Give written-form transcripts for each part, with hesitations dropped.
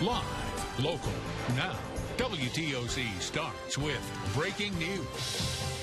Live, local, now. WTOC starts with breaking news.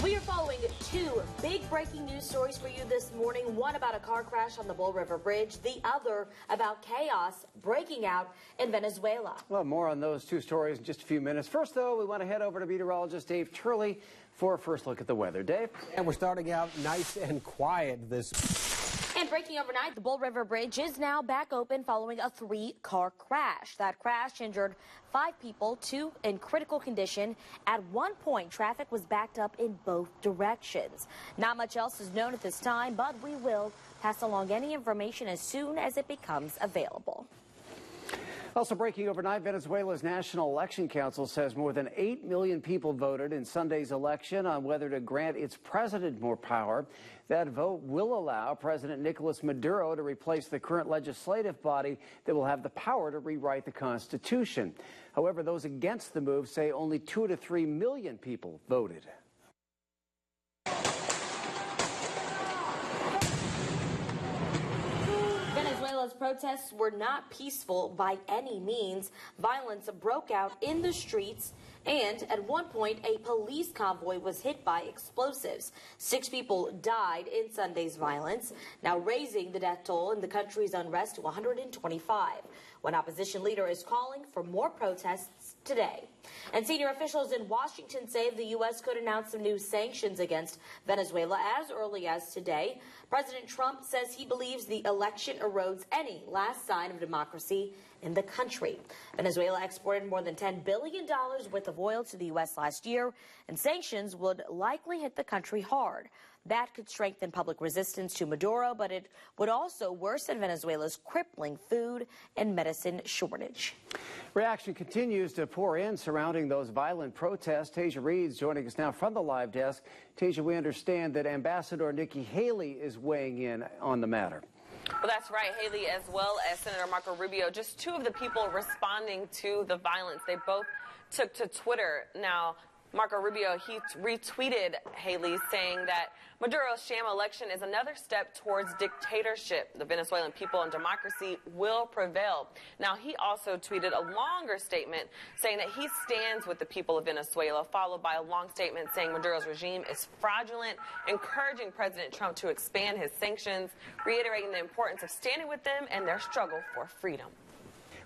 We are following two big breaking news stories for you this morning. One about a car crash on the Bull River Bridge. The other about chaos breaking out in Venezuela. Well, more on those two stories in just a few minutes. First, though, we want to head over to meteorologist Dave Turley for a first look at the weather. Dave? And we're starting out nice and quiet this. And breaking overnight, the Bull River Bridge is now back open following a three-car crash. That crash injured 5 people, 2 in critical condition. At one point, traffic was backed up in both directions. Not much else is known at this time, but we will pass along any information as soon as it becomes available. Also breaking overnight, Venezuela's National Election Council says more than 8 million people voted in Sunday's election on whether to grant its president more power. That vote will allow President Nicolas Maduro to replace the current legislative body that will have the power to rewrite the Constitution. However, those against the move say only 2 to 3 million people voted. Venezuela's protests were not peaceful by any means. Violence broke out in the streets, and at one point, a police convoy was hit by explosives. 6 people died in Sunday's violence, now raising the death toll in the country's unrest to 125. One opposition leader is calling for more protests today. And senior officials in Washington say the U.S. could announce some new sanctions against Venezuela as early as today. President Trump says he believes the election erodes any last sign of democracy in the country. Venezuela exported more than $10 billion worth of oil to the U.S. last year, and sanctions would likely hit the country hard. That could strengthen public resistance to Maduro, but it would also worsen Venezuela's crippling food and medicine shortage. Reaction continues to pour in surrounding those violent protests. Tasia Reed's joining us now from the live desk. Tasia, we understand that Ambassador Nikki Haley is weighing in on the matter. Well, that's right, Haley, as well as Senator Marco Rubio, just two of the people responding to the violence. They both took to Twitter. Now, Marco Rubio, he retweeted Haley saying that Maduro's sham election is another step towards dictatorship. The Venezuelan people and democracy will prevail. Now, he also tweeted a longer statement saying that he stands with the people of Venezuela, followed by a long statement saying Maduro's regime is fraudulent, encouraging President Trump to expand his sanctions, reiterating the importance of standing with them and their struggle for freedom.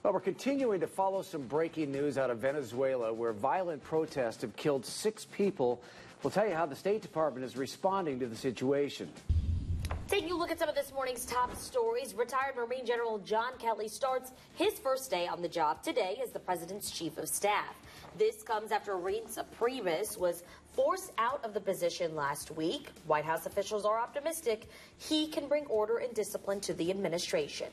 Well, we're continuing to follow some breaking news out of Venezuela, where violent protests have killed 6 people. We'll tell you how the State Department is responding to the situation. Taking a look at some of this morning's top stories, retired Marine General John Kelly starts his first day on the job today as the president's chief of staff. This comes after Reince Priebus was forced out of the position last week. White House officials are optimistic he can bring order and discipline to the administration.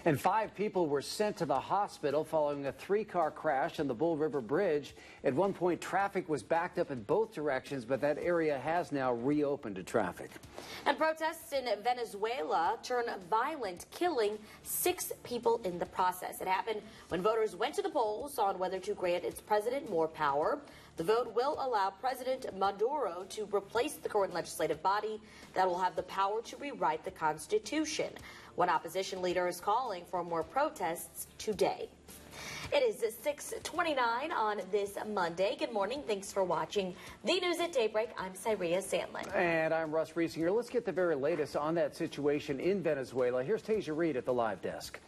And 5 people were sent to the hospital following a 3-car crash on the Bull River Bridge. At one point, traffic was backed up in both directions, but that area has now reopened to traffic. And protests in Venezuela turned violent, killing 6 people in the process. It happened when voters went to the polls on whether to grant its president more power. The vote will allow President Maduro to replace the current legislative body that will have the power to rewrite the Constitution. One opposition leader is calling for more protests today. It is 6:29 on this Monday. Good morning. Thanks for watching the news at Daybreak. I'm Syria Sandlin. And I'm Russ Riesinger. Let's get the very latest on that situation in Venezuela. Here's Tasia Reed at the live desk.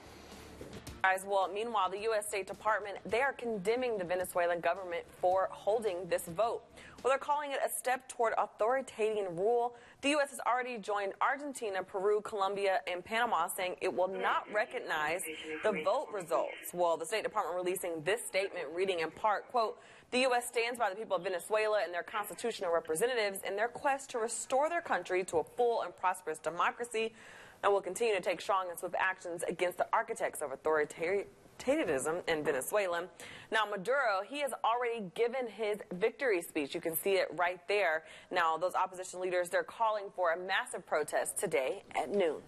Well, meanwhile, the U.S. State Department, they are condemning the Venezuelan government for holding this vote. Well, they're calling it a step toward authoritarian rule. The U.S. has already joined Argentina, Peru, Colombia, and Panama, saying it will not recognize the vote results. Well, the State Department releasing this statement, reading in part, quote, the U.S. stands by the people of Venezuela and their constitutional representatives in their quest to restore their country to a full and prosperous democracy, and will continue to take strong and swift actions against the architects of authoritarianism in Venezuela. Now, Maduro, he has already given his victory speech. You can see it right there. Now, those opposition leaders, they're calling for a massive protest today at noon.